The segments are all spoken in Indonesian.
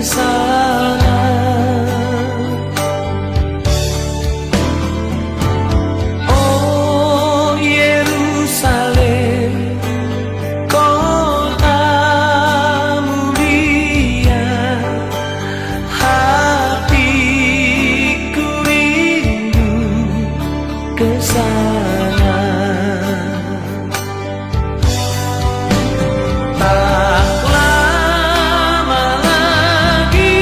sana. Oh Yerusalem, kota mulia, hatiku rindu ke sana. Tak lama lagi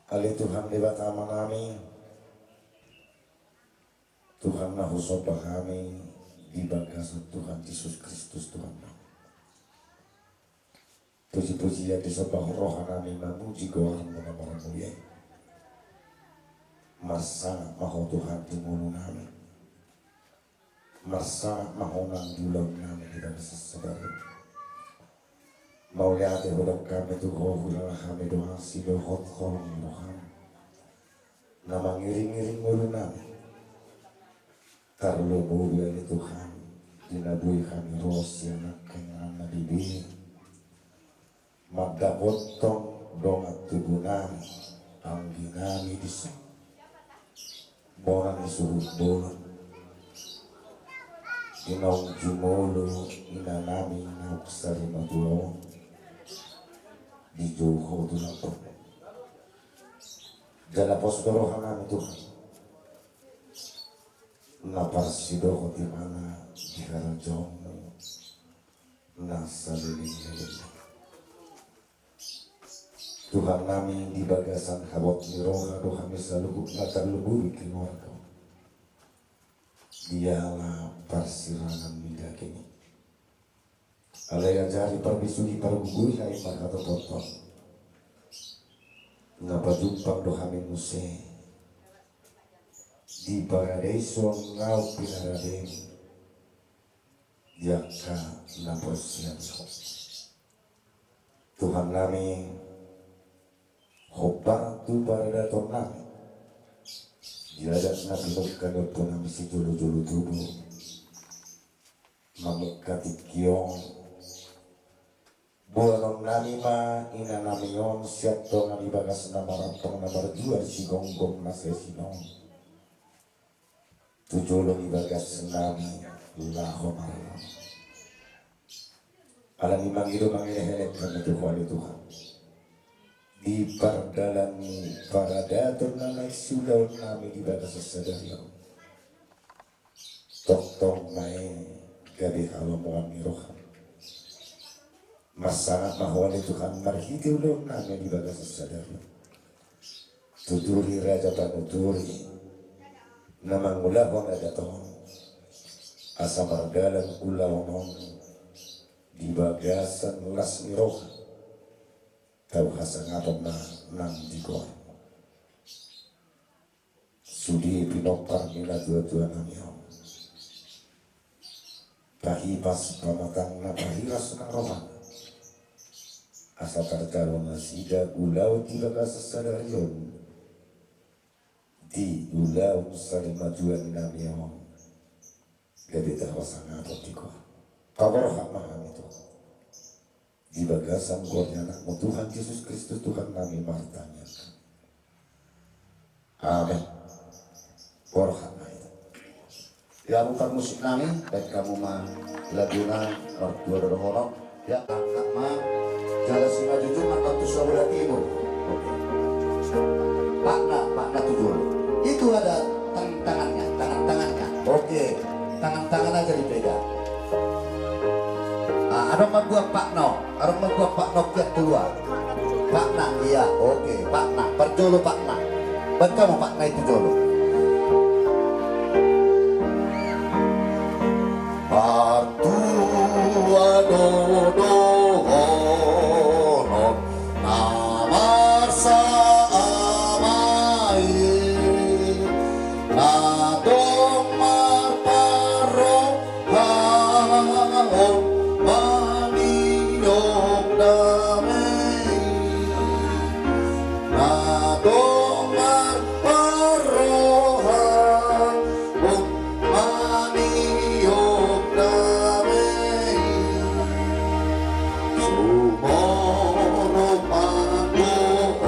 Ali Tuhan dewata manami, Tuhan nahusopa kami di bagasan Tuhan Yesus Kristus Tuhan. Puji-puji yang disembah roh kami memuji Tuhan menamara mulia. Masa mahu Tuhan timulu kami, masa mahu nang dulang kami tidak sesadari. Mau lihat hudang kami tu hulang kami doa si dohot kolong doham. Nama ngiring-ngiring mulu nami. Karlo mobil ni Tuhan dinabui kami ros yang kenal dibi. Magdapotong dongat tubuh nami anggi nami disuk. Borang disuruh bolang. Inong jumolo ina nami naksari matulong. Di Joho tu nampak jala pos dorohanan Tuhan napar sidoho di mana di karajong nasa liling Tuhan nami di bagasan habot miroha do kami selalu natar luburi keluarga dialah persirangan minda kini alaya jari perbisu di parugui hai markata potong ngapa jumpang do kami muse di paradiso ngau pinaradem jaka naposian Tuhan nami hobar tu paradaton nami jadat nabi kanut tu nami si julu-julu tubuh mamukati kiong bolong nami ma ina nami yon siap to nami bagas nama rampong nama dua si gonggong nase sinong tujolong bagas nami laho malam alam imang itu mangileh kami Tuhan Tuhan di pardalami paradaton nami sulau nami di bagas sesadarion tok main gabi halam wami roham masalah bahwa Tuhan marhiti ulun nami di bagas sadari tuturi raja panuturi namang ulahon ada tohon asa margalan ulahon di bagasan las miroh tahu hasa ngapam na nang di koan sudi pinopar nila dua-dua nami pahipas pamatang na pahiras na roman asa tarkalo nasida ulau tiba kasasadarion di ulau salimajuan namion gabi tahwasa ngapot di ko Kabar hak itu di bagasan gornya anakmu Tuhan Yesus Kristus Tuhan kami martanya. Amin. Borhat itu. Ya bukan musik nami, baik kamu mah laguna dua dorong ya kakak mah jalan singa jujur atau Tusawala Timur. Oke. Pakna tujuh. Itu ada tangannya. Oke, tangan aja dipegang. Aroma gua Pak No kiat keluar. Pakna, iya, oke, Pakna, perjolo Pakna. Buat kamu Pakna itu jolo. Partua dodo hono namarsa amai nadong marparo haon maniok damai nadong marparo haon maniok damai sumono pandoong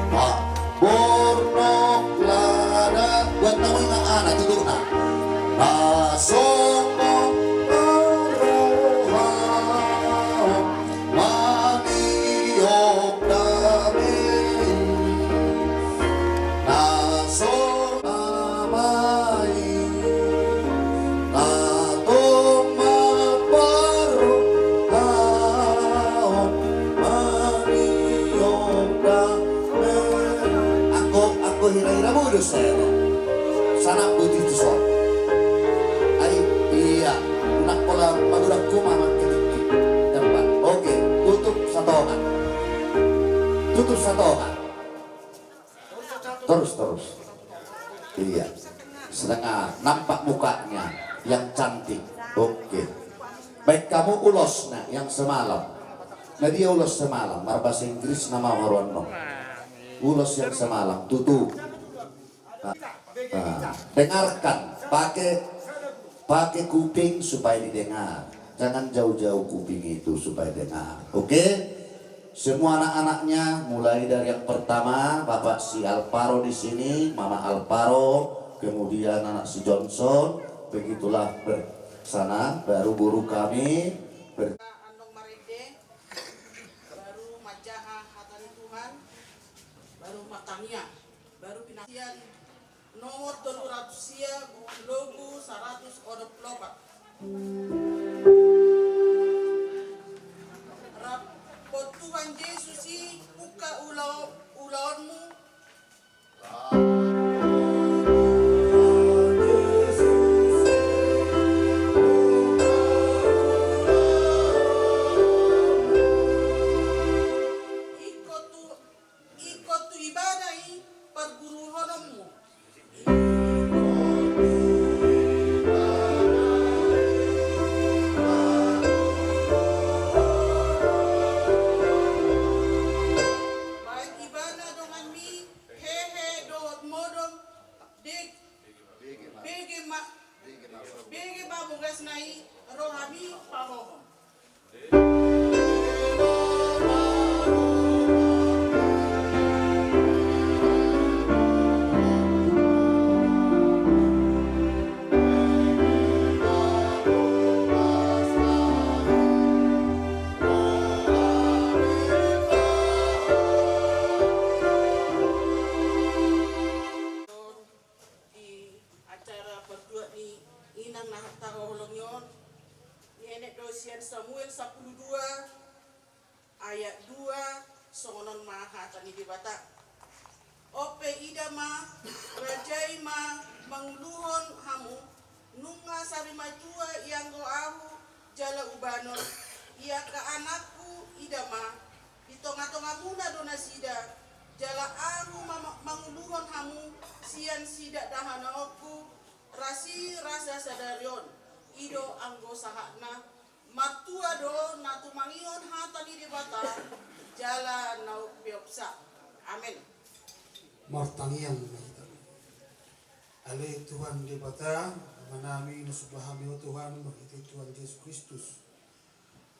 pak bornok lada buat tamu yang anak duduk nak Nasongo arohao maniok damai Nason amai natong maparo haon maniok damai Ako hira-hira mo dosen sana putih tu son ay iya nak pola madurak ko mama ketik tempat oke tutup satu orang terus iya setengah nampak mukanya yang cantik oke baik kamu ulos nah yang semalam nah dia ulos semalam bahasa Inggris nama Warwono ulos yang semalam tutup. Dengarkan pakai kuping supaya didengar, jangan jauh-jauh kuping itu supaya dengar. Oke, semua anak-anaknya mulai dari yang pertama Bapak si Alparo di sini, Mama Alparo, kemudian anak si Johnson, begitulah bersana baru guru kami Andong Maride, baru Majaha Hatari Tuhan, baru Matania, baru Pinasian nomor 200 logo 100 odop lobat. Rapot Tuhan Yesus buka ulawanmu. Ikut tu ibadah perguruanmu. Baik ibadah dengan mi hehe dot modom dek bege ma bungas nai rohami pamohon. Samuel 12 ayat 2 songonon maha tani di bata ope idama rajai ma mangluhon hamu nunga sarima tua yang go ahu jala ubanon ia ka anakku idama di tonga-tonga muna dona sida jala ahu mangluhon hamu sian sida dahana oku rasi rasa sadarion ido anggo sahakna matua do natu mangion hatani di bata jala nau biopsa amin martangian ale Tuhan di bata manami nusubahami o Tuhan makiti Tuhan Yesus Kristus.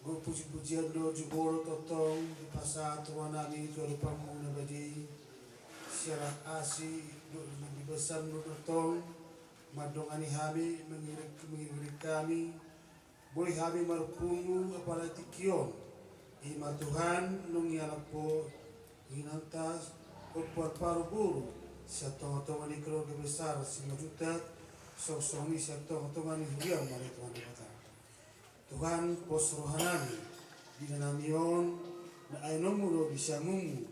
Go puji-pujian do juboro totong di pasa Tuhan nami Tuhan pamu na badi siara asi do di besar do totong madong ani hami mengirik kami boleh kami marpungu apalagi kion ima Tuhan nung yalapo hinantas upar paru buru siya tonga-tonga ni keluarga besar si majutat sok-songi siya tonga-tonga ni huriang mali Tuhan dibata Tuhan pos rohanami dinanamion na aynomu do bisamumu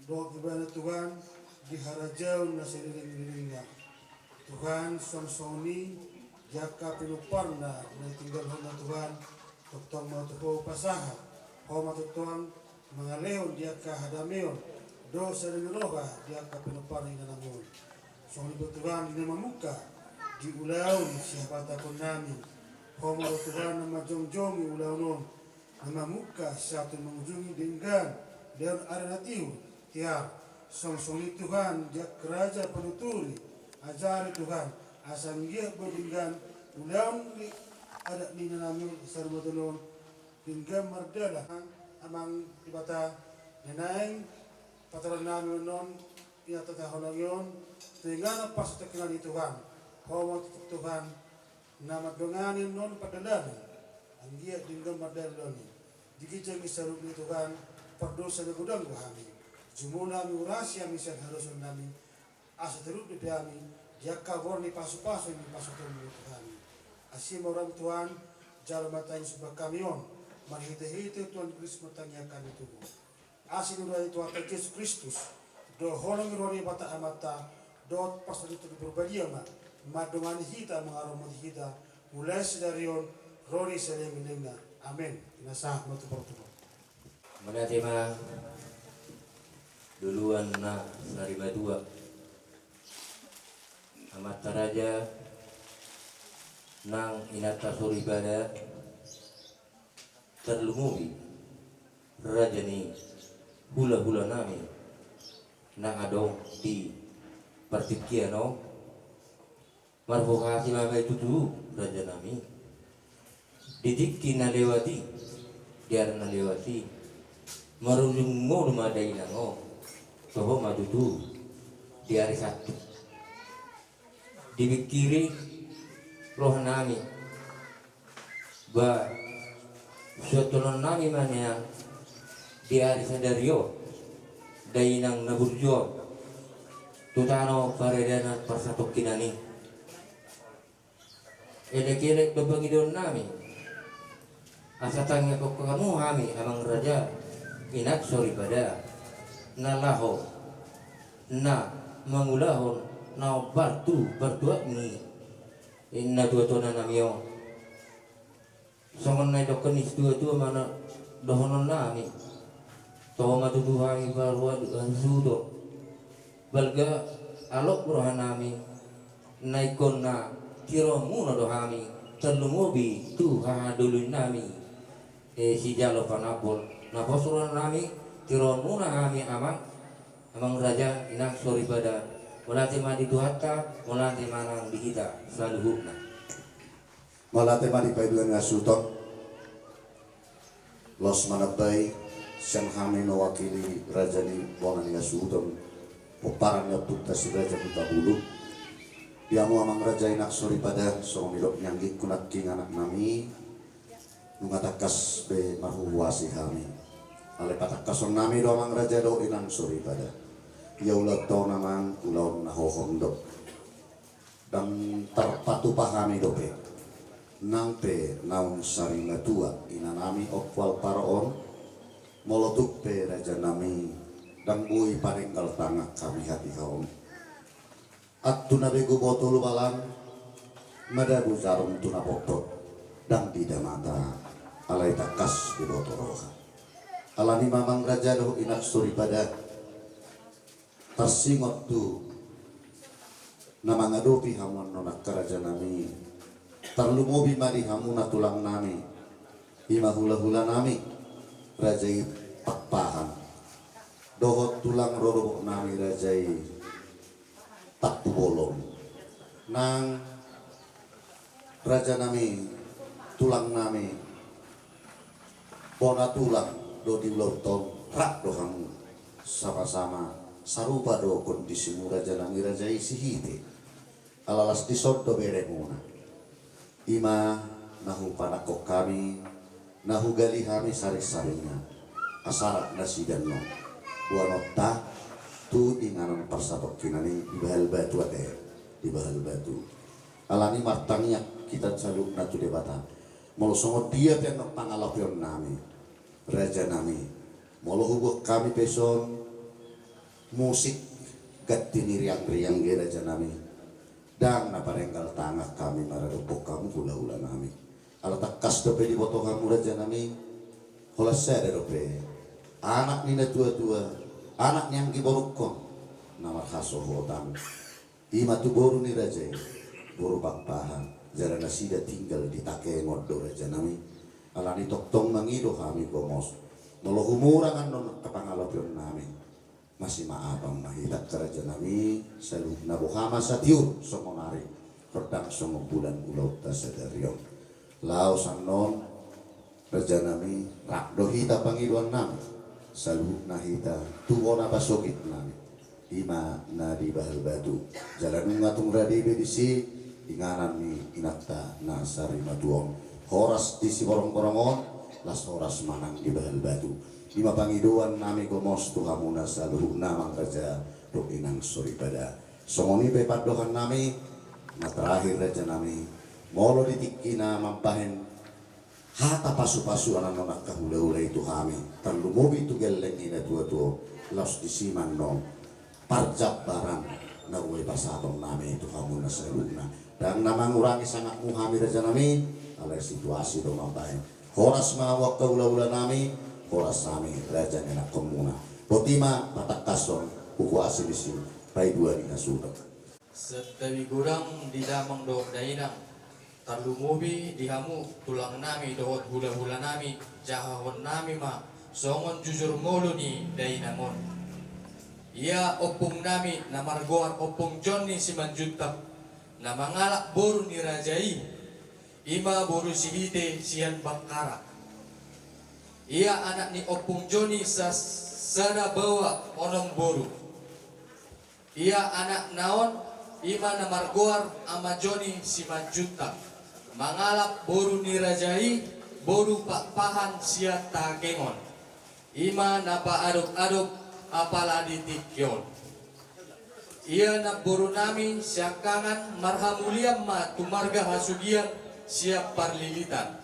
doa kebana Tuhan diharajau na seliling-lilingnya Tuhan som-soni jaka pinuparna na tinggal hona Tuhan toktong mau tuho pasaha homa toktong mga leon dia ka hadameon do sa roha dia ka pinuparna inanamon so ni Tuhan ni mamuka di ulaon siapa takon namin homa Tuhan na majong-jong ulaonon na mamuka satu mengunjungi dengan dan aranatiu tiar song-songi Tuhan dia keraja penuturi ajari Tuhan asal dia berdinggan ulang ada di dalam sarwa dolon dinggam mardala amang ibata nenaing pataran namin non ina tataholayon tingana pas tekna di Tuhan hawa Tuhan nama donganin non padalan ang dia dinggam mardala ni dikijang isarug ni Tuhan perdosa na gudang kami jumuna mi urasya misal halusun namin asa teruk di kami jaka borni pasu-pasu ni pasu temu Tuhan asim orang Tuhan jalan matanya sebuah kamion marhite-hite Tuhan Kristus matanya kami tubuh asin urai Tuhan Yesus Kristus do honong roni bata amata do pasal itu berbadia madongan hita mengaromati hita mulai sedarion roni seleng-lengna amin inasah matu bertubuh Menatema duluan na narima dua amat taraja nang inata suribada terlumubi rajani hula-hula nami nang adong di pertikiano marfukasi mabai tutu raja nami didiki na lewati diar na lewati marunjung mo lumadai nango soho madudu di hari Sabtu dibikiri roh nami ba suatulan nami mana di hari sadario dai nang naburjo tutano paredana persatuk kinani elek-elek bebangidon nami asatangnya kok kamu kami amang raja inak sorry pada nalaho na mangulahon na bartu berdua ni inna dua tona namio songon na dokenis dua mana dohonon nami toh matu duhangi barwa sudo balga alok rohan nami naikon na kiromu na dohami terlumubi tuha dulu nami si jalo panapol na posuran nami tiron muna kami amang raja inak sori pada mulati madi duhatta mulati manang dihita selalu hukna mulati madi paiduan ngasutok los manabay siyang kami mewakili raja ni bonan ngasutok puparan ya punta si raja punta bulu diamu amang raja inak sori pada so milok nyanggik kunat king anak nami nungatakas be mahuwasi kami ale patakason nami do amang raja do inang suri pada ya ulat to namang ulaw na hohondok dan terpatu pahami do pe nang pe naung sari matua inanami okwal paraon molotuk pe raja nami dan bui paninggal tangak kami hati kaum at tunabigu botol balan madabu jarum tunapoktok dan tidak mata alai takas di botoroha alani mamang raja doh inak suri pada tersingot tu nama ngadopi hamun nonak keraja nami terlumobi mari hamuna tulang nami ima hula-hula nami rajai pakpahan dohot tulang rodobok nami rajai tak bolong nang raja nami tulang nami bona tulang do di ulau tong rak dohang sama-sama sarupa do kondisi raja nami raja isi hite alalas di sordo bere muna ima nahu panakok kami nahu gali kami sari-sarinya asarak nasi dan no buanota tu inganan parsapok kinani di bahal batu ate di bahal batu alani martangnya kita saluk natu debata molo songo dia yang pangalapion nami raja nami molo hubuk kami peson musik gatini riang-riang ge raja nami dang na parenggal tangah kami maradupok kamu hula-hula nami ala takas dope di boto kamu raja nami hola sere dope anak nina tua-tua anak yang giborukon nama khaso hotang ima tu boru ni raja boru bakpahan jara nasida tinggal di take modo raja nami alani toktong mangido kami komos molo humurangan non kapangalapion nami masih maabang mahitak keraja nami selalu nabuhama satiur somonari rodang somo bulan ulau tasadarion lao sang non raja nami rak dohita pangiduan nami selalu nahita tuwona basogit nami ima na di bahal batu jalan ngatung radibe disi inganan ni inakta na sari matuong horas disi borong-borongon las horas manang di bahal batu ima pangiduan nami gomos tuhamuna saluhu namang raja do inang sori pada songoni pepat dohan nami na terakhir raja nami molo ditikina mampahen hata pasu-pasu anak nonak kahula-hula itu kami terlalu mobi itu geleng ina tua-tua laus disiman no parjab barang na uwe pasatong nami itu kamu na seluna dan nama ngurangi sangat muhami raja nami alai situasi do mampahen horas mawak kahula-hula nami horas nami raja nena komuna botima patak kason uku asilisi pai dua dina sudah Setawi gurang di damang do dainang Tarlu mobi dihamu tulang nami dohot hula-hula nami jahahon nami ma songon jujur molo ni dainangon ia opung nami namargoar opung Johnny si manjutak na mangalak boru ni rajai ima boru sihite sian bakara ia anak ni opung Johnny sada bawa onong boru ia anak naon ima namargoar ama Johnny si manjutak mangalap boru nirajai boru pakpahan siat tagengon ima napa aduk-aduk apala ditikyon ia na boru nami siakangan marhamuliam ma tumarga hasugian siap parlilitan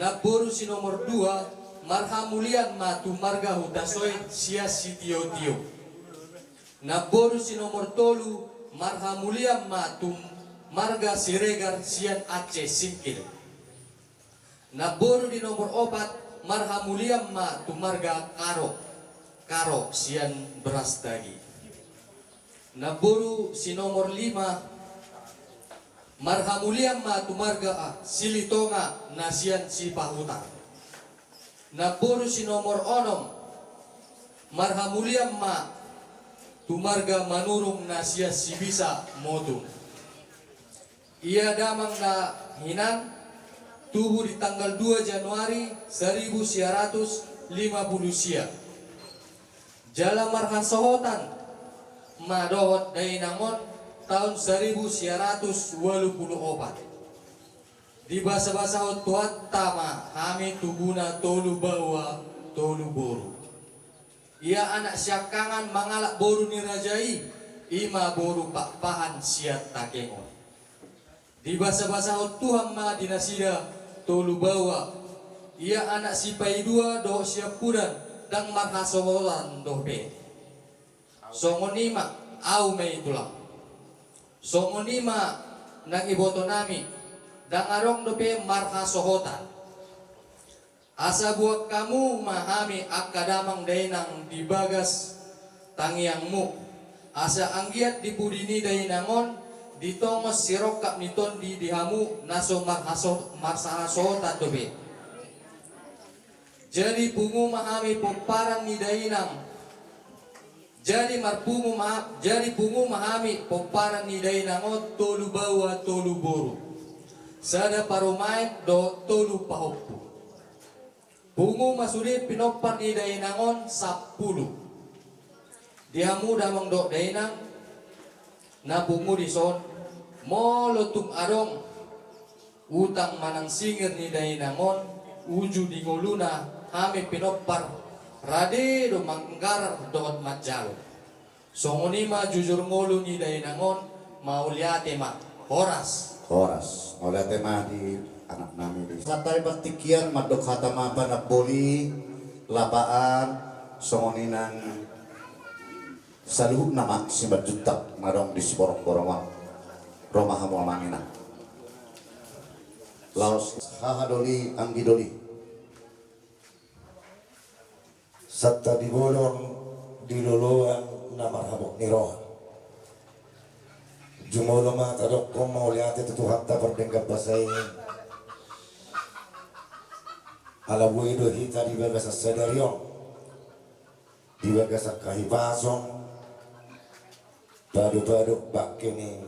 na boru si nomor 2 marhamulian ma tumarga hutasoy siap sitio-tio na boru si nomor 3 marhamuliam ma marga siregar sian Aceh singkil na boru di nomor 4 marhamuliam ma tu marga karo sian beras dagi na boru si nomor 5 marhamuliam ma tu marga silitonga na sian si pahutan na boru si nomor 6 marhamuliam ma tu marga manurung na sian si bisa modung ia damang na hinan tubuh di tanggal 2 Januari 1950 sia. Jala marhan sohotan madohot dainangon tahun 1984. Di bahasa-bahasa hotuat tama kami tubuna tolu bawa tolu boru. Ia anak syakangan mangalak boru nirajai ima boru pakpahan siat takengon. Di bahasa-bahasa Tuhan ma dinasida tolu bawa ia anak sipai 2 do siap pudan dan marhasolan do be songonima au me itulah songonima nang iboto nami dan arong do be marhasohotan asa buat kamu mahami akadamang dainang di bagas tangiangmu asa anggiat di budini dainangon ditongos sirokap niton di dihamu naso marsahaso tatobe jadi pungu mahami pomparan ni dainang jadi pungu mahami pomparan ni dainang tolu bawa tolu boru Sada parumait do tolu pahoppo. Pungu masuri pinopar di dainangon 10. Diamu damang do dainang na pungu di son molotum arong utang manang singir ni dainangon uju di nguluna hame pinopar rade do manggar doot matjalo. Songonima jujur ngulu ni dainangon mauliate ma horas. Horas, oleh tema di anak nami di satay batikian madok hatama panak boli labaan songoninang saluhuk nama simbat jutak marong di siborong-borongan Roma hamu amangina laos hahadoli anggidoli Satta di bolong di luluan nama habok nirohan. Jumolo mata dok ko mauliate tutuhat ta perdenggap basay. Alabu ido hita di bagas sedarion. Di bagas kahibasong. Badu-badu bakini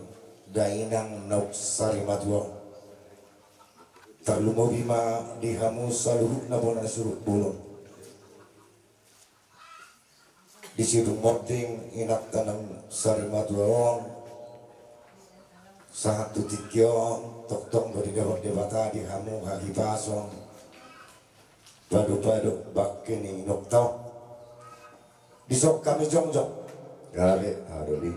dainang nauk sarimatuo. Terlumo bima dihamu saluhuk na bona surut bulong. Di situ morting inak tanang sarimatuo. Sahat tutikyon tok-tok dari dawat debata di hamu hagi pasong badu-badu bakini nokto disok kami jongjong gale adoli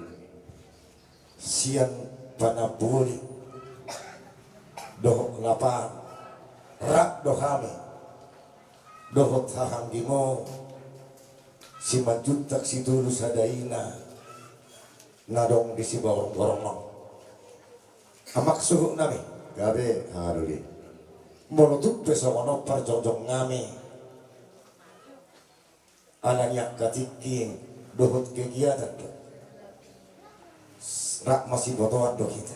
sian panapuli doh lapan rak dohami dohot hahanggimo si majutak si tulus hadaina nadong di si borong-borong amak suhu nami gabe haruli monotuk pesokono parjojong ngami alanya katiking dohot kegiatan rak masih botoan do kita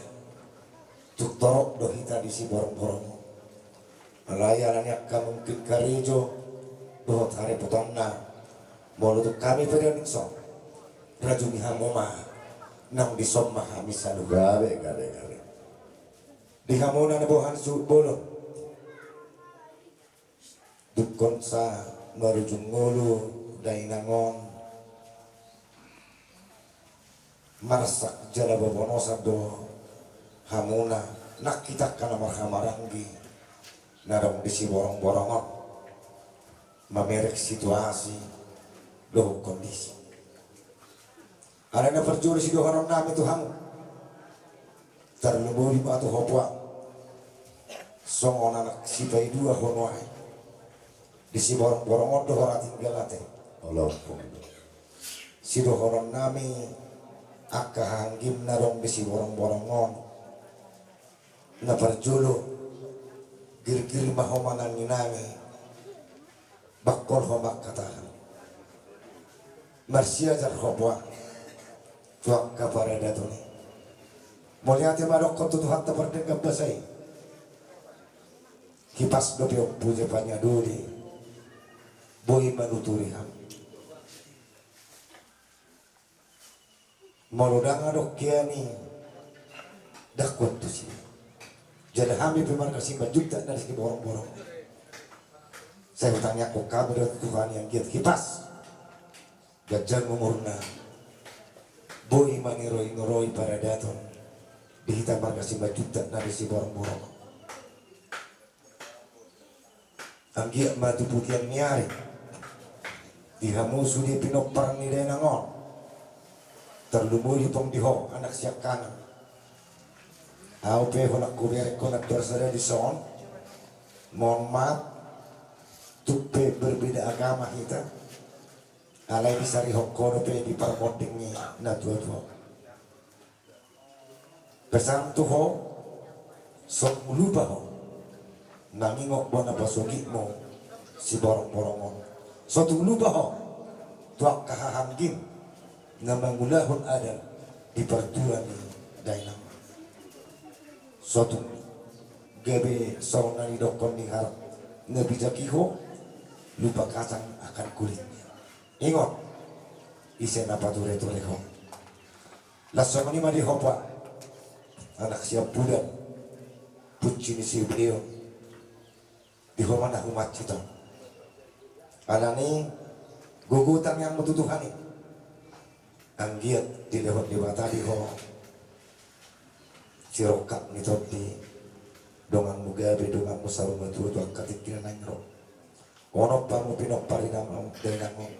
tuk torok do kita di si borong-borong alaya alanya kamungkin karejo dohot hari potonna monotuk kami periodikso rajumi hamoma nang disomma hamisalu gabe di hamuna na bohan su bolong dukon sa marujung ngulu dainangon marsak jala bobonosa do hamuna nak kita kana marhamaranggi narong disi borong-borongon mamerek situasi do kondisi arena perjuri si doharon nami tu hamu terlebih batu hopwa songon anak sipai dua honwai di si borong-borong do hora tinggal ate Allah si dohoron nami akka hanggim narong di si borong-borongon na perjulu gir-gir mahomanan ninami bakol homak katahan marsiajar hopwa tuak kapara datoni moliate marok ko tutuhat ta perdenggap basay kipas do pio puja panya duli boy manuturi ham molodang adok kiani dakot tu si jadi hami pemar kasih bajuta dari segi borong-borong saya bertanya kok kabar Tuhan yang giat kipas gajah umurna boy maniroi para daton dihitam markasi bajuta dari si borong-borong anggia matu putian niari dihamu sudi pinopar ni denangon terlumuri pong diho anak siap kanan au pe honak kubere konak bersada di son mohon maaf tupe berbeda agama kita alai disari hokkono pe di parmodingi na tua-tua pesan tuho sok lupa ho nangingok bona basogi mo si borong-borongon sok lupa ho tuak kahahanggim na mangulahon ada di pertuan ni dainam sok gabe saunani dokon ni harap nabijakiho lupa kacang akan kulitnya ingot isen apa ture-ture ho lasong ni madi hopa anak siap budak puji ni si beliau di mana umat kita alani gugutan yang mututuhani anggiat di lewat di bata di ho cirokap ni todi dongan mugabe dongan musaru matu tu akatik kira nangro ono pamu pinok parinam dengango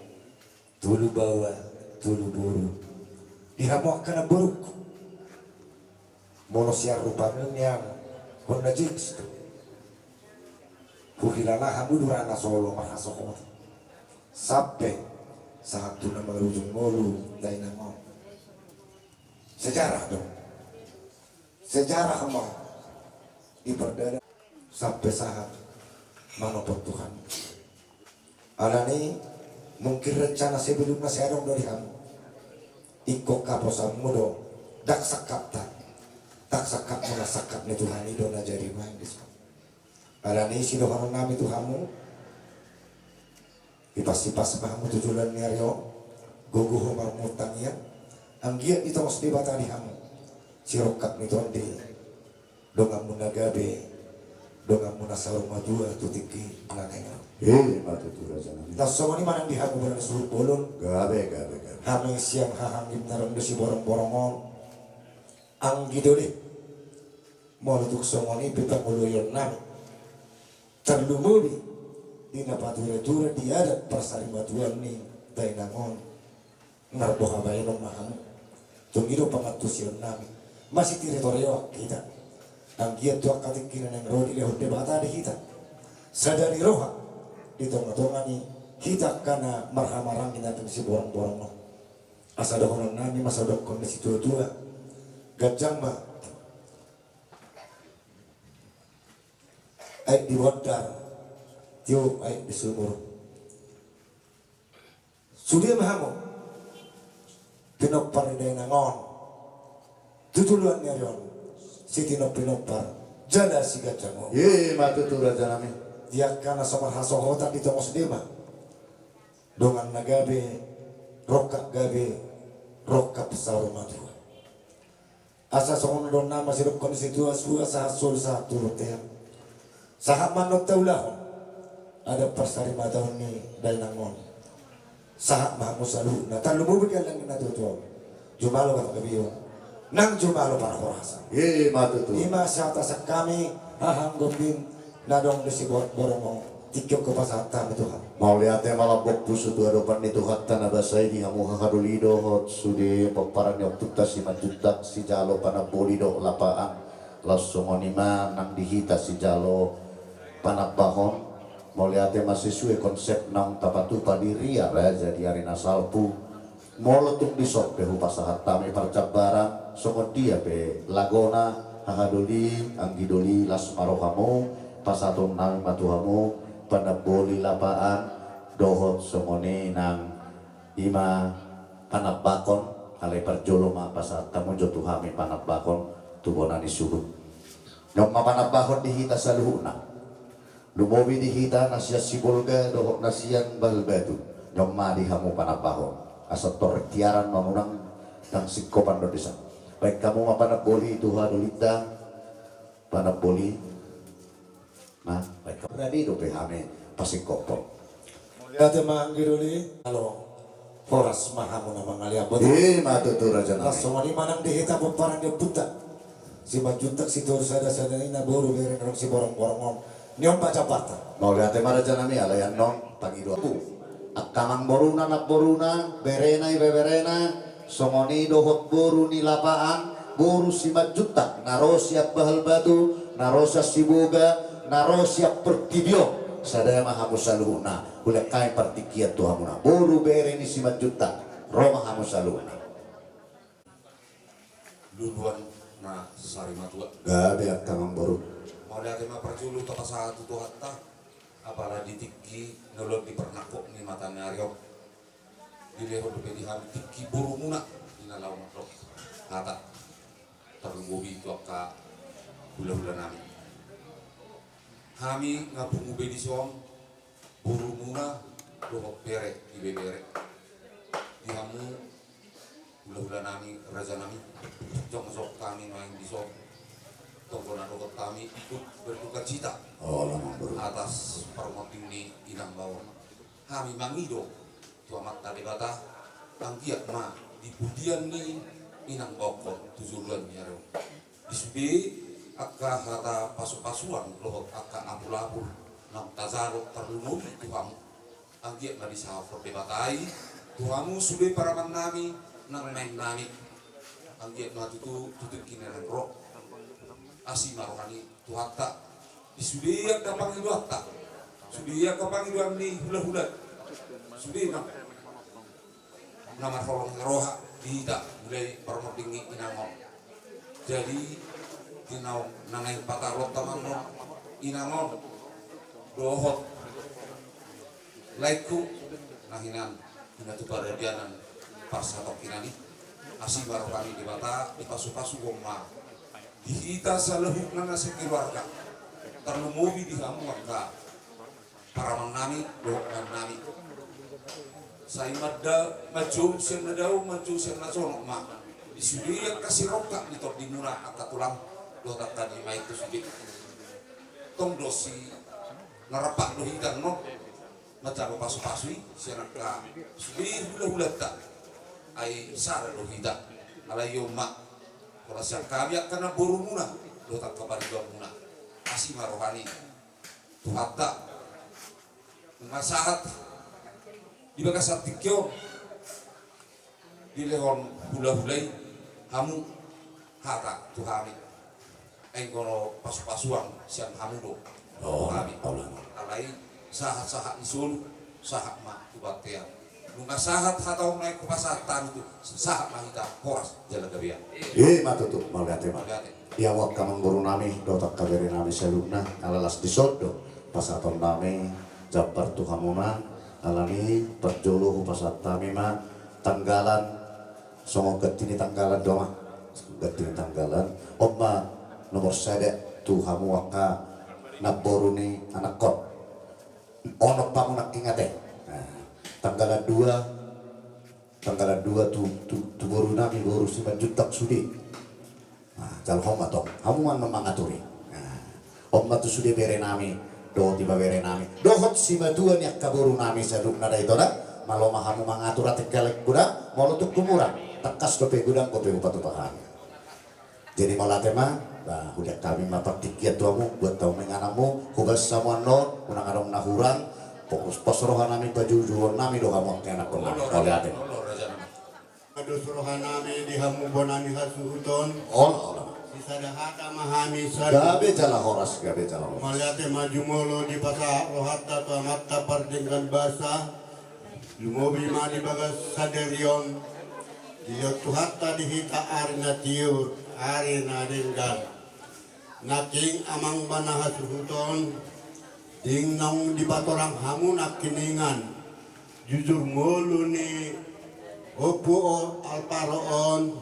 tulu bawa tulu buru dihamok kena buruk monosia rupanya yang honda jiks Puhilala hamu durana solo mahasoko sampai saat tu nama ujung molu dari nama sejarah dong sejarah hamu diperdana sampai saat manopot Tuhan alani mungkin rencana sebelumnya saya dong dari hamu iko kaposan mudo dak sakap tak sakap mula sakap ni Tuhan itu na jadi main disini alani sidohan nami Tuhanmu ipas-ipas bahamu tujulan niaryo gogo homar mutangnya anggiat itu mas debatani hamu sirokap ni tonde donga munagabe donga munasawar majua tutiki planenga Matu tu raja nami. tas semua ni manang dihamu bulan suruh bolon Gabe. hameng siang hahangim narang desi borong-borongon anggi dole mau untuk semua ni pita muluyon nami terlumuri di napatura-tura di adat persari batuan ni tainangon narboha bayinom maham tungido pangatusion nami masih teritorial kita ang giat tuak katikinan yang rodi lehot debata di kita sadari roha di tonga-tonga ni kita kana marhamarang kita si borong-borong asa dokonon nami masa dokon di situ tua gajang mah ay di wadar tiyo ay di sumur sudia mahamo pinopar ni nangon tutuluan niya yon si pinopar jada si gajango Matu tu raja nami. dia kana sama hasohotan di tongos dema dongan nagabe rokap gabe rokap saru matu asa songon don nama sirup konstitua sua sahasul satu rotean sahab manok taulahon ada persari matahun ni dari nangon sahab mahamu salu na talumubud ka lang na tutuwa jumalo ka kabiyo nang jumalo para korasa Matu tu. ima sa tasak kami hahanggombin na dong si borong tikyok ko pa sa tami Tuhan Mau lihat malabok pusu tu adopan itu hatta na basai di hamu hakadulido hot sudi paparan yang tutas si majutak si jalo panabolido lapaan langsung onima nang dihita si jalo panabahon mau lihat masih suwe konsep nang tapatu padiria raja di arena salpu mau letuk di sok behu pasahat tami percabaran songon dia be lagona hahadoli anggidoli las marohamu pasaton nang matuhamu panaboli lapaan dohot somone nang ima panabakon alai perjoloma pasat tamu jotuhami panabakon tubonani suhut nyok mapanabakon dihita saluhuna lumobi dihita nasya sibolga dohot nasyan balbatu nyok ma dihamu panabakon asat torek tiaran mamunang nang sikopan do desa baik kamu mapanaboli itu hadolita panaboli nah baik kamu berani do pehame pasikopon lihat manggiruli halo horas mahamu na mga liabot matu tu raja nami. langsung ni manang dihita paparan dia puta si majuntak si tur sada ni na boru beren rong si borong-borongon niom baca parta Mau lihat raja nami alayan non pagi dua pu. Akamang boruna nak boruna berena beberena somoni dohot boru ni lapaan boru si majutak narosiap bahal batu narosiap siboga narosiap pertidio sadaya mahamu saluhuna hulek kai partikiat tuhamuna boru bereni si majutak roma hamu saluhuna duluan na sari matua gabe akamang boru mau lihat mah perjulu to satu tuh hatta apalah ditiki nolot di pernakok ni mata nyariok di leho do pedihan tiki buru muna ina law matrok kata tergobi to ka bulan-bulan nami kami ngapung ube di som buru muna do pere di bebere di hamu bulan-bulan nami raja nami jong sok kami main di som tonggonan dokot kami ikut berduka cita Oh, lamang bro. atas permoting ni inang bawang. Kami mangido tuamat tadi bata angkiat ma di pudian ni inang bawang tujuan nyaro. Disubi akka hata pasu-pasuan lohot akka apul-apul nam tazarok terlumum tuhamu. Angkiat na disahafot debatai tuhamu sudah paraman nami nang main nami. Angkiat na tutut kineren roh. Asima rohani tuhatta disudia kapang iduatta sudia kapang iduan ni hula-hula sudia nama rolong roha dihita mulai permotingi inangong jadi tinau nangai patarot tamanong inangong dohot laiku nahinan inatu paradianan pasatok kinani asima rohani di bata di pasu-pasu gomma dihita salahuk nana sekeluarga terlumubi di kamu maka para nami doakan nami saya madda maju senadau maju senasonok mak disudi yang kasih rokak di top di murah angkat tulang doa tadi mai itu sudi tong dosi narapak do hidan no macam pasu-pasui senaka sudi hula-hula tak ai sara do hidan alayo mak kalau siang kami akan buru muna doa kabar dua muna asima rohani tuhatta masahat di bagas artikyo di lehon hula-hulai hamu hata tuhami engkono pasu-pasuang siang hamu do tuhami alai sahat-sahat isul sahat ma tubatea nunga sahat hatau naik ke pasatan itu sahat mahita horas jalan gabian Matutup malgate ma. Ya wak kamang guru nami dotak kaberi nami selumna alalas disodo pasaton nami jabar tuhamuna alami perjuluh pasat nami ma tanggalan songo getini tanggalan doa getini tanggalan omma nomor sede tuhamu waka naboruni anak kot ono pamunak ingate tanggalan dua tu boru nami boru si jutak sudi jal homa tong hamuan memangaturi omma tu sudah bere nami do tiba bere nami dohot si maduan yak kaburu nami saduk nada itu na malo mahamu mangatur ategalek kuda mau tuk kumurang tekas kope gudang kope upatupahan jadi malah tema bah udah kami mapak tikiat tuamu buat tau menganamu kubas sama non unang arong nahuran fokus posrohan nami baju jual nami do hamu anak pernah oleh ate Aduh suruhan nami di hamu bonani hasuhuton Sadahata mahami gabe jala horas Maliate majumolo di pasa rohatta to amatta pardingkan basa Lumobi ma di bagas saderion Diyot tuhatta dihita arina tiur arina dinggan Naking amang banaha suhuton Ding nong di batorang hamu nakiningan Jujur ngolu ni Opo alparoon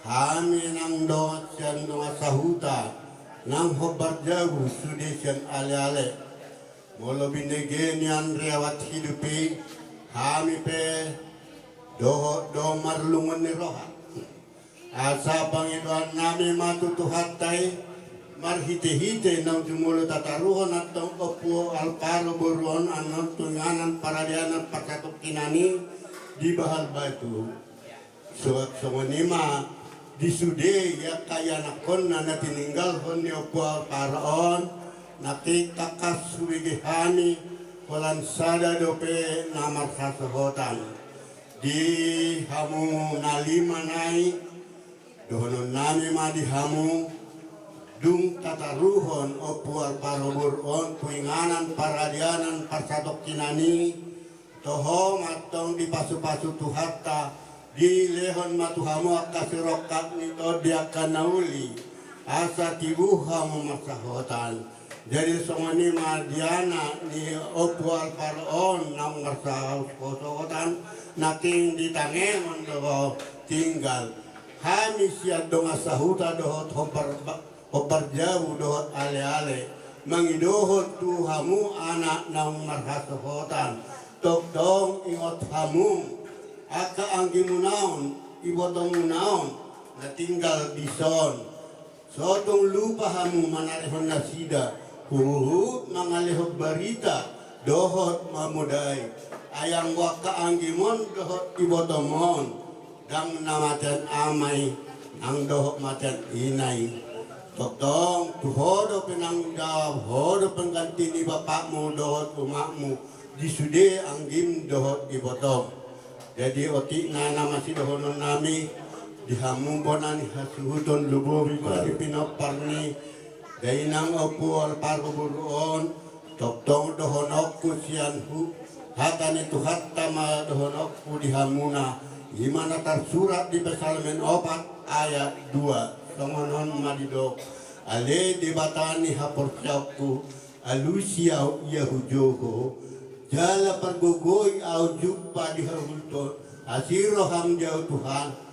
Kami nang doat siyan mga sahuta nang hobar jauh sudi siyan ale-ale. Molo binigyan niyan rewat hidupi kami pe do marlungan ni roha. Asa Panginoon nami matutuhatay marhite-hite nang jumulo tataruhon at tong opo alparo buruon anong tunganan paradianan pagkatok kinani di bahal batu. Suat sumanima disude ya kaya nakon na natininggal hon ni opo alparoon nakitakas suwigihani walan sada dope namar sasahotan di hamu nalimanay dohonon nami ma di hamu dung tataruhon opo alparoburon tuinganan paradianan parsadok kinani toho matong di pasu-pasu tuhatta di lehon matuhamu akasirokat nito dia kanauli asa tibuha memasahotan jadi songoni madiana ni opu alparoon nang masahotan naking ditangemon doho tinggal kami siya dong asahuta dohot hobar jauh dohot ale-ale mangidohot tuhamu anak nang masahotan tok dong ingot hamu aka anggi munaon ibotong munaon na tinggal di son Sotong lupa hamu manarehon nasida, huhut mangalehot barita, dohot mamudai, ayang waka anggimon dohot ibotomon, dang namaten amai, nang dohot maten inai. Totong tuhodo penanggung jawab, hodo pengganti ni bapakmu dohot umakmu, disude anggim dohot ibotong. Jadi otik nana masih dohonon nami, dihamu bonani hasuhudon lubowi mati pinoparni dainang opu al parburuon totong dohonokku sianhu hatani tu hatta ma dohonokku dihamuna gimana tersurat di Psalmen 4 ayat 2 songonon madido ale dibatani haporsyapku alusiau yahujoho jala pergogoi au jumpa di harulton asiroham jauh Tuhan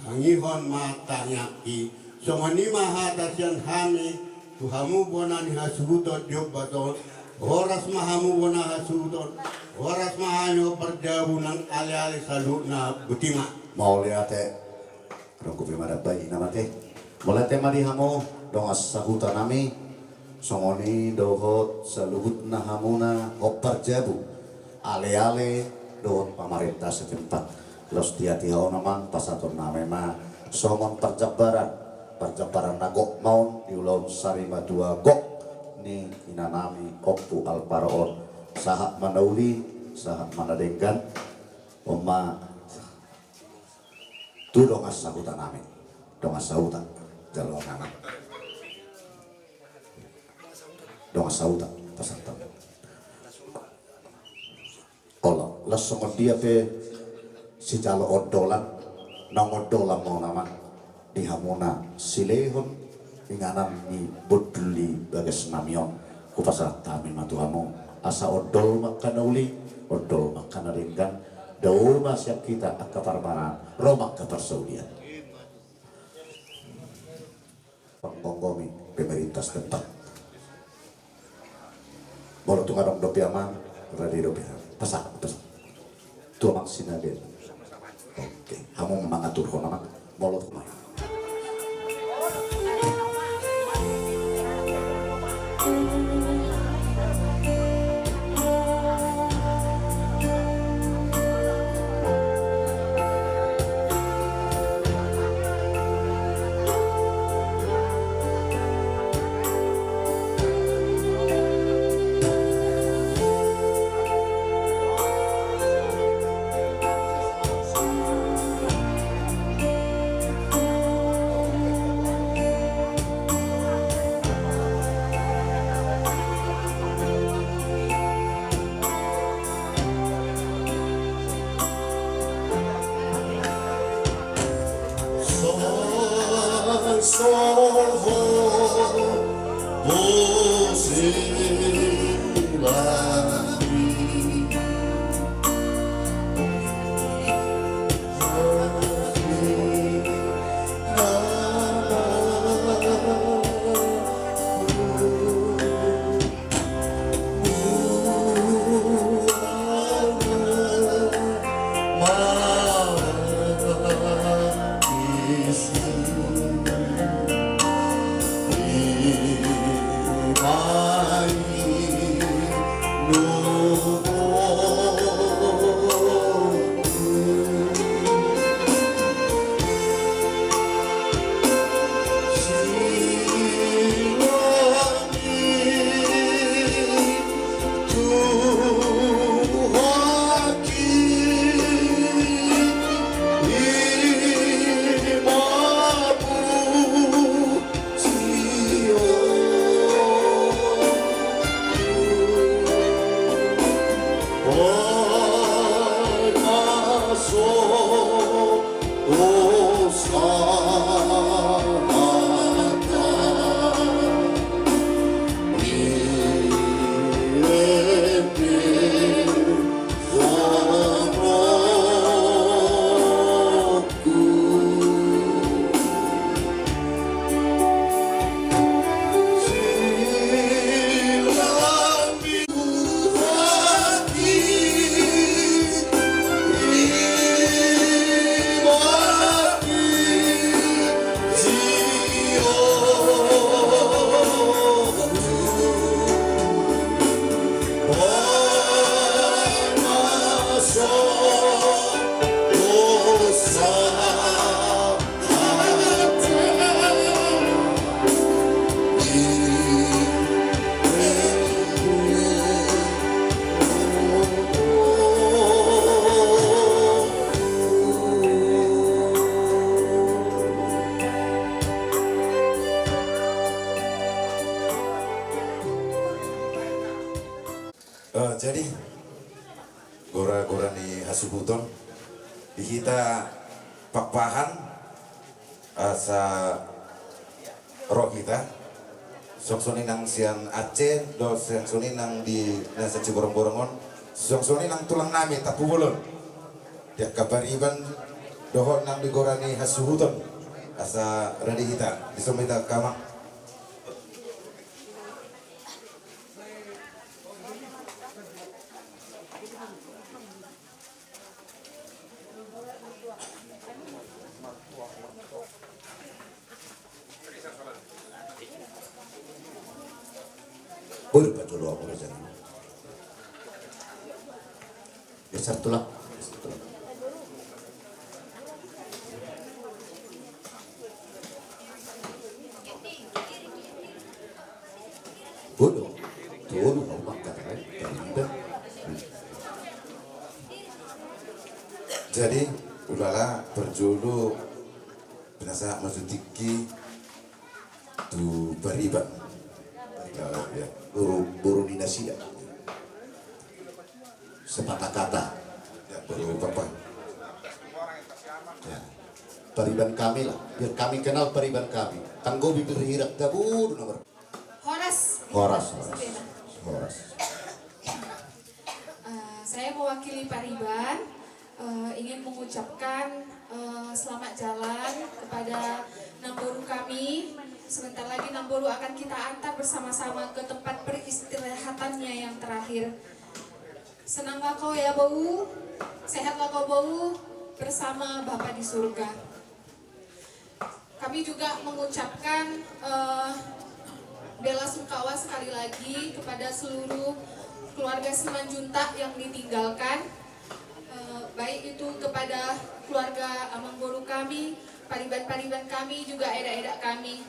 angihon matanya ki somani mahadasyan hami tuhamu bonani hasuhuton jobbaton horas mahamu bona hasuhuton horas mahanyo perjaunan ale-ale saluna butima mau liate rong kupi madabai namate mulai tema dihamu dong asahutan nami songoni dohot saluhut nahamuna opar jabu ale-ale dohot pamarintah setempat los tiati hao naman pasator na mema somon perjabaran nagok maun diulon sarima dua gok ni inanami oppu alparaon sahat manauli sahat manadenggan oma tu dong asahutan nami dong asahutan jalur anak dong asahutan pasator Allah langsung dia pe si calo odolan nang odolan mau nama dihamuna silehon inganan ni budli bagas namion ku pasal tamin matuhamu asa odol makan uli odol makan ringgan daul siap kita akapar mana romak kapar saudian penggonggomi pemerintah setempat baru tuh ngadong dopi aman radi dopi pasak tuh maksina dia. Oke, kamu mengatur honor molot kumai. Jadi gora-gora ni hasubuton di kita pakpahan asa roh kita songsoni nang sian Aceh do songsoni nang di nasa ciborong-borongon songsoni nang tulang nami tapu bolon dia kabariban dohon nang di gora ni hasubuton asa radi kita disomita kamak. Boleh pak jodoh aku aja. Ya satu lah. Bodoh, tuh mau makan kan? Jadi ulala berjulu penasa masutiki tu bariban ya Buru dinasti ya. Sepatah kata. ya baru papa Ya. Pariban kami lah, biar kami kenal pariban kami. Tanggo bibir hirap tabur nomor. Horas. Saya mewakili Pariban, ingin mengucapkan selamat jalan kepada Namboru kami. Sebentar lagi Namboru akan kita antar bersama-sama ke tempat peristirahatannya yang terakhir. Senanglah kau ya Bau, sehatlah kau Bau bersama Bapa di surga. Kami juga mengucapkan bela sungkawa sekali lagi kepada seluruh keluarga Simanjuntak yang ditinggalkan, baik itu kepada keluarga Amangboru kami, pariban-pariban kami, juga eda-eda kami.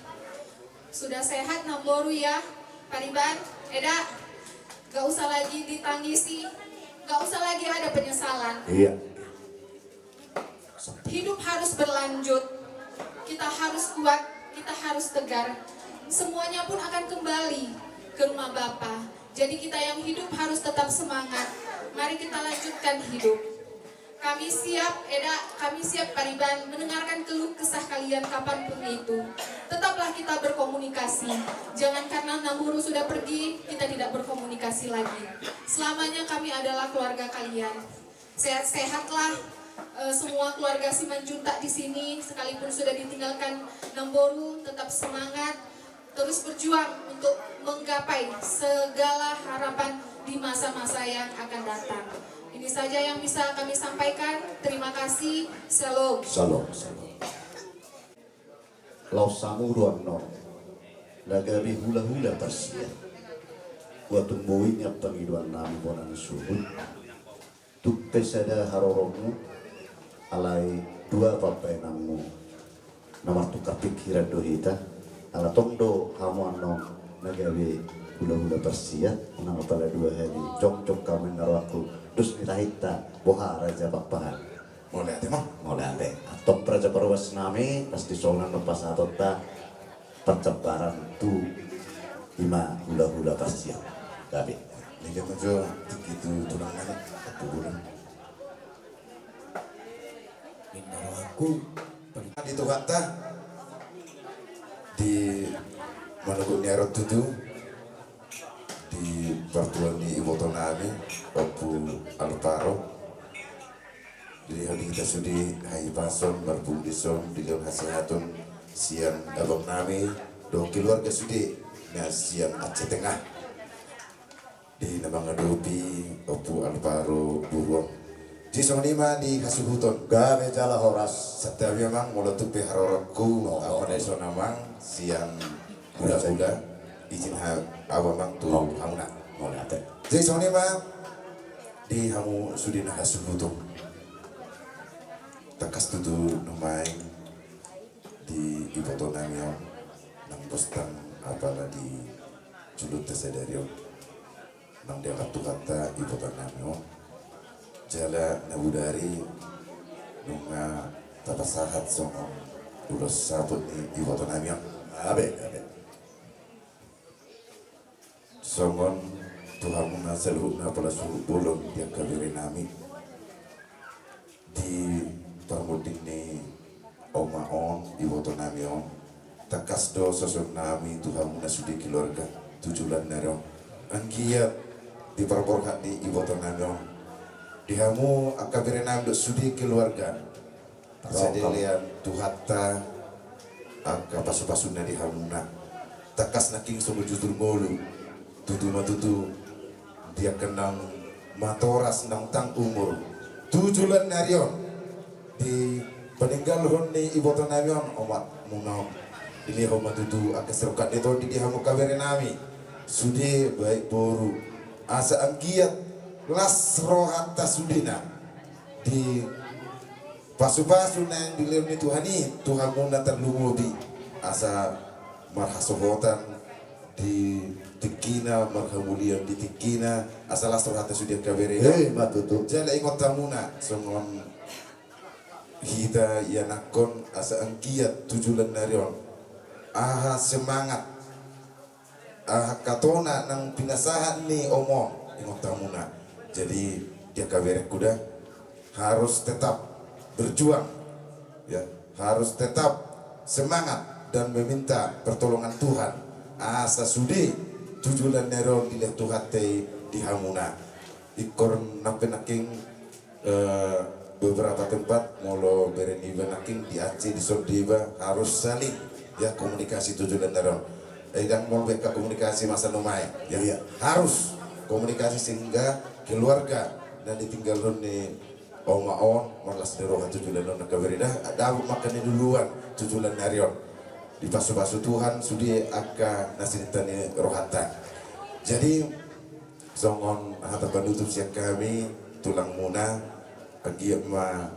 Sudah sehat Namboru ya, Pariban, Eda, gak usah lagi ditangisi, gak usah lagi ada penyesalan. Iya. Hidup harus berlanjut, kita harus kuat, kita harus tegar. Semuanya pun akan kembali ke rumah Bapa. Jadi kita yang hidup harus tetap semangat. Mari kita lanjutkan hidup. Kami siap, Eda, kami siap Pariban mendengarkan keluh kesah kalian kapanpun itu. Tetaplah kita berkomunikasi. Jangan karena Namboru sudah pergi, kita tidak berkomunikasi lagi. Selamanya kami adalah keluarga kalian. Sehat-sehatlah semua keluarga Simanjuntak di sini, sekalipun sudah ditinggalkan Namboru, tetap semangat, terus berjuang untuk menggapai segala harapan di masa-masa yang akan datang. Ini saja yang bisa kami sampaikan. Terima kasih. Shalom. Salam. Lau samuruan no, nagari hula-hula Persia. Waktu muinya pengiduan nami bonan suhud. Tuk pesada haroromu, alai dua papai namu. Nama tukar pikiran dohita, ala tongdo hamuan no, nagari hula-hula Persia. Nama pada dua hari, jong-jong kami naraku. Terus nitahita boha raja bapahan. mulai ate mah Mulai ate. Atau praja perwas nami pasti soalan lepas atau tak percebaran tu lima hula-hula pasti ya. Tapi liga mejo itu tulang anak aku bulan Mindaro aku di Tuhatta di Manugul Nyarot Tutu di pertuan di Iboto Nami Opu Alparo di hari kita sudi hai pason marpung dison di dalam hasihatun siang abang nami do keluarga sudi na siang Aceh Tengah di Nabang Adopi Opu Alparo Buruang di sonima di Hasuhuton gawe jala horas. setiap memang molotup harorokku apa deso namang siang budak-budak izin awamang tu hamuna Mulai ate. jadi sonima di hamu sudina Hasuhuton takas tutu numain di iboto namio nang postan apalah di julut tesedario nang dia kata iboto namio jala nabudari nunga tapasahat songo ulos sabut ni iboto namio Abe. songon Tuhan menaseluhna pala suruh bolong yang kawiri nami di permuding ni oma on iwoto nami on takas do sosok nami Tuhan menasudi keluarga tujulan nero angkiat di perborhat di iwoto nami on dihamu akabiri nami do sudi keluarga sedelian Tuhatta angka pasu-pasuna dihamuna takas naking sungguh jujur ngolu tutu matutu dia kenang matoras nang tang umur tujulan narion di peninggal honi iboto namion omat munau ini homa tutu akas serukat itu di dihamu kabere nami sudi baik boru asa anggiat las rohata sudina di pasu-pasu nang dilirni Tuhani Tuhan muna terlumubi asa marhasohotan di tikina marhamulian di tikina asal asal hati sudah kabere matutu jala ingot tamuna songon hita ya nakon asa angkiat tujulan narion aha semangat aha katona nang pinasahan ni omong ingot tamuna jadi dia kabere kuda harus tetap berjuang ya harus tetap semangat dan meminta pertolongan Tuhan asa sudi tujulan nero di Tuhan te di hamuna ikor nampe naking beberapa tempat molo bereni naking di Aceh di Sordiba harus saling ya komunikasi tujulan nero dan mau beka komunikasi masa numai ya, ya harus komunikasi sehingga keluarga dan ditinggalkan ni oma on malas derohan tujulan nero kaberida ada makan duluan tujulan narion di pasu-pasu Tuhan sudi aka nasintani rohata jadi songon hata penutup siang kami tulang muna pagi ma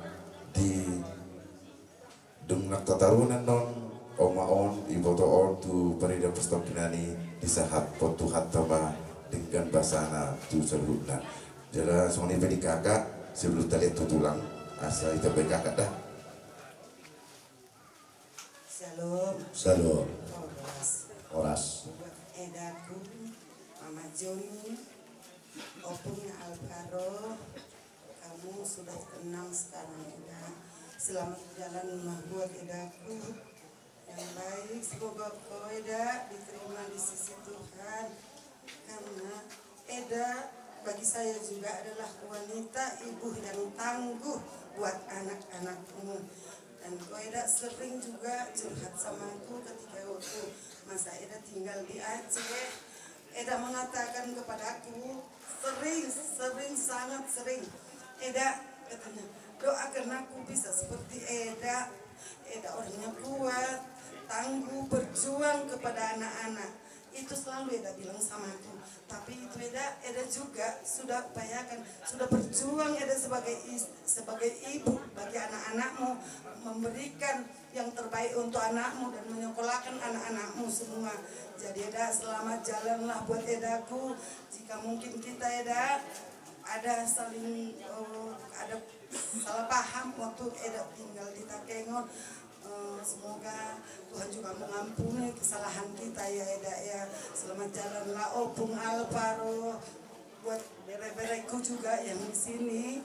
di dumnak tatarunan non oma on iboto on tu parida pestokinani di sahat potu hatama dengan basana tu seluruhna jala songon ini kakak sebelum tali tu tulang asa itu baik kakak dah. Shalom. Oras. Edaku, Mama Joni, Opungnya Alvaro, kamu sudah tenang sekarang Eda. Selamat jalan membuat Edaku yang baik. Semoga kau Eda diterima di sisi Tuhan. Karena Eda bagi saya juga adalah wanita ibu yang tangguh buat anak-anakmu. Dan kau Eda sering juga curhat sama aku ketika waktu masa Eda tinggal di Aceh. Eda mengatakan kepadaku sering sangat sering Eda katanya doakan aku bisa seperti Eda. Eda orangnya kuat, tangguh, berjuang kepada anak-anak. Itu selalu Eda bilang sama aku. Tapi itu Eda juga sudah upayakan, sudah berjuang Eda sebagai ibu bagi anak-anakmu, memberikan yang terbaik untuk anakmu dan menyekolahkan anak-anakmu semua. Jadi Eda selamat jalanlah buat Edaku. Jika mungkin kita Eda ada ada salah paham waktu Eda tinggal di Takengon. Semoga Tuhan juga mengampuni kesalahan kita ya Eda ya. Selamat jalanlah Opung Alvaro, buat bere-bereku juga yang di sini,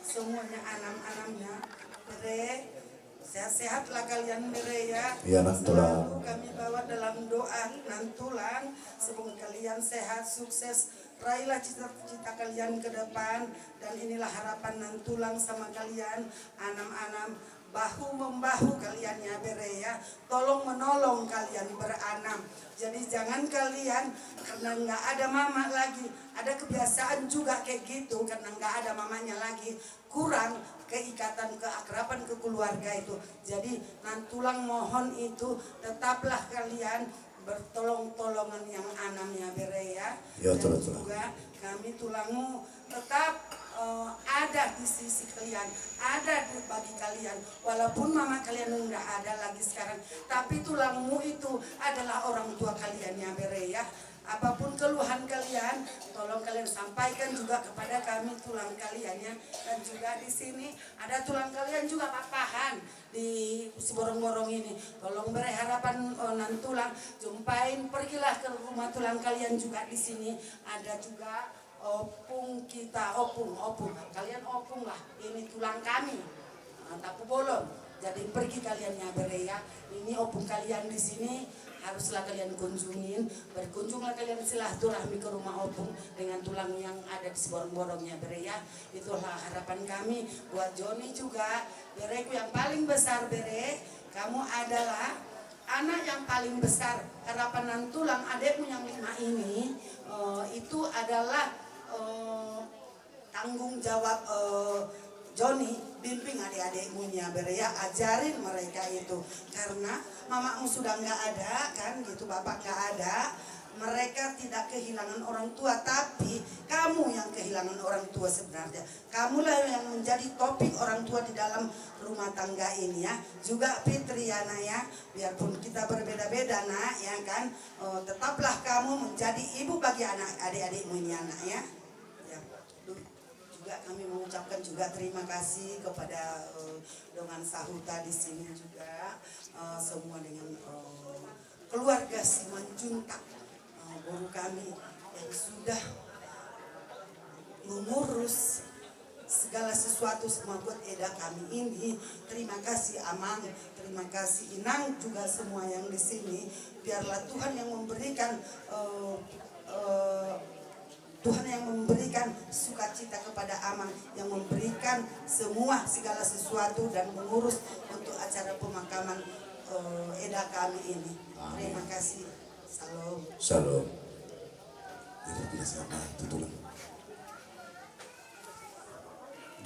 semuanya anam-anamnya bere, sehat-sehatlah kalian bere ya. Selalu kami bawa dalam doa nantulang, semoga kalian sehat, sukses, raihlah cita-cita kalian ke depan. Dan inilah harapan nantulang sama kalian, anam-anam. Bahu membahu kalian ya bere ya, tolong menolong kalian beranam. Jadi jangan kalian karena nggak ada mama lagi, ada kebiasaan juga kayak gitu karena nggak ada mamanya lagi, kurang keikatan keakraban kekeluarga itu. Jadi nantulang mohon itu tetaplah kalian bertolong-tolongan yang anamnya bere ya. Dan juga kami tulangmu tetap ada di sisi kalian, ada bagi kalian, walaupun mama kalian enggak ada lagi sekarang, tapi tulangmu itu adalah orang tua kalian ya bere ya. apapun keluhan kalian, tolong kalian sampaikan juga kepada kami tulang kalian ya. Dan juga di sini ada tulang kalian juga papahan di si borong-borong ini. Tolong beri harapan nan tulang, jumpain, pergilah ke rumah tulang kalian juga di sini. Ada juga opung kita, opung. Kalian opung lah, ini tulang kami. Tapu bolong. Jadi pergi kalian nyabere ya. Ini opung kalian di sini haruslah kalian kunjungin. Berkunjunglah kalian silaturahmi ke rumah opung dengan tulang yang ada di borong-borong nyabere ya. Itulah harapan kami buat Joni juga. Bereku yang paling besar bere, kamu adalah anak yang paling besar. Harapan tulang adekmu yang 5 ini itu adalah tanggung jawab Joni. Bimbing adik-adikmu bere ya, ajarin mereka itu. Karena mamamu sudah nggak ada kan gitu, bapak nggak ada. Mereka tidak kehilangan orang tua, tapi kamu yang kehilangan orang tua sebenarnya. Kamulah yang menjadi topik orang tua di dalam rumah tangga ini ya. Juga Fitri ya nak ya, biarpun kita berbeda-beda nak ya kan, tetaplah kamu menjadi ibu bagi anak adik-adikmu ini anak ya. Juga kami mengucapkan juga terima kasih kepada Dongan Sahuta di sini juga, semua dengan keluarga Simanjuntak, guru kami yang sudah mengurus segala sesuatu semua buat Eda kami ini. Terima kasih Amang, terima kasih Inang juga semua yang di sini. Biarlah Tuhan yang memberikan Tuhan yang memberikan sukacita kepada Amang, yang memberikan semua segala sesuatu dan mengurus untuk acara pemakaman Eda kami ini. Terima kasih. Salam. Shalom. Jadi biasa tutulan.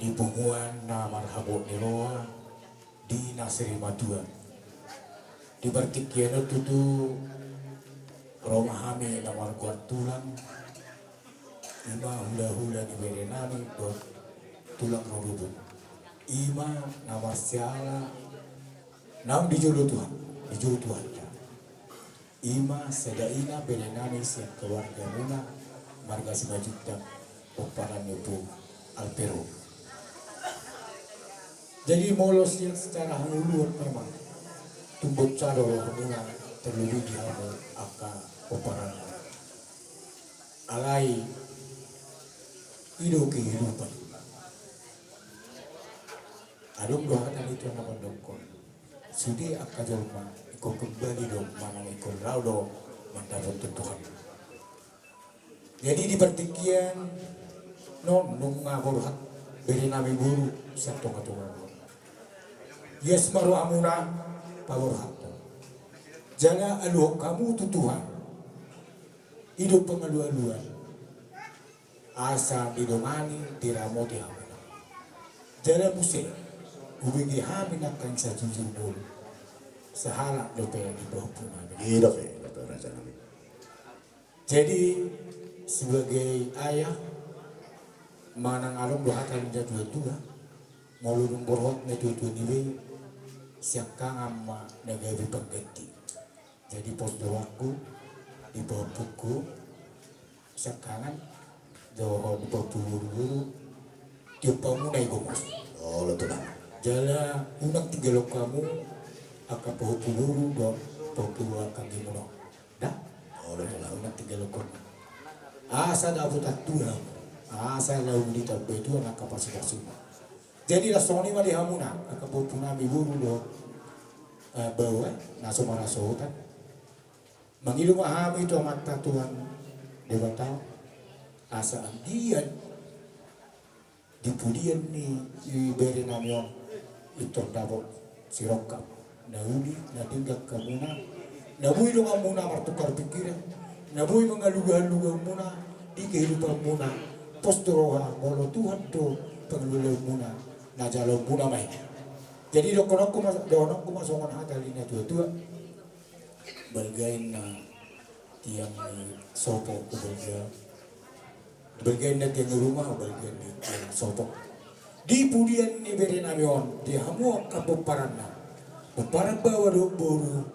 Di punguan na marhabot niloa di Nasri Madua. Di bertikiano tutu romahami na markuat tulang. Ima hula-hula di berenami dot tulang rodubun. Ima nama siala nam dijulu Tuhan, dijulu Tuhan. Ima sedaina berenami siap keluarga muna marga simajuta oparan itu alpero. Jadi molos yang secara hulu memang tumbut cador muna terlebih di hamu aka oparan alai hidup kehidupan. Adung doakan itu yang apa dongkol. Sudi akka jolma ikut kembali dong mana ikut raudo mendapat Tuhan. Jadi di pertikian non nunga borhat beri nami buru satu ngatungan. Yes maru amuna paborhat. Jangan aluh kamu tu Tuhan. Hidup pengalu-aluan. Asa didomani diramo dihamuna. Jala musik ubigi hamin akan sa jujur sahala dope di bawah punah. Iya dope raja nami. Jadi sebagai ayah manang alung dohakan jadul dua mauludung borhot na dua niwe siap kang amma nagawi pengganti. Jadi pos doaku di bawah buku siap kangen doa berburu-buru tiap kamu naik gomos. Oh lo tenang. Jala unang tiga lo kamu akan berburu dong berburu akan dimuno. Dah. Oh lo tenang. Unang tiga lo kamu. Asa dah putat tulang. Asa dah uli tabe tu anak kapasitas semua. Jadi lah soni mali hamuna akan berburu buru do bawa naso maraso kan. Mengilu mahami itu mata Tuhan debatau. Asa andian dipudian ni iberi namion itu dabok sirokap nauli natinggal kamuna nabui dong amuna martukar pikiran nabui mengaluga-aluga muna di kehidupan muna postoroha molo Tuhan tu pengeluh muna najalo muna mai. Jadi dokonokku masongan hatalina tua-tua balgain na tiang sopo keberga bagian dari rumah bagian dari sopok di pudian ni beri namion di hamu kapuparan na puparan bawa do boru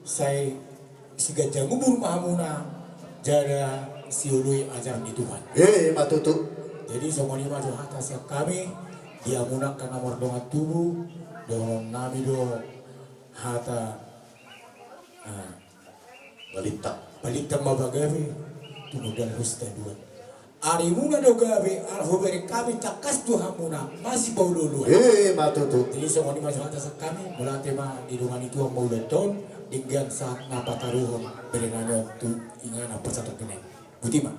saya si gajah ngubur mahamuna jada siului ajaran di Tuhan. Matutu. Jadi somoni maju atas kami dia menggunakan nomor donga tubuh dohon nami do hata balita mabagawe tumudan husta dua. Ari muna do gawe alhobere kami takas Tuhan muna masih bau lulu. Matutu. Jadi somoni maju atas kami mulai tema di rumah itu mau leton dengan saat napa taruhon berenanya tu ingana persatu kene. Butima.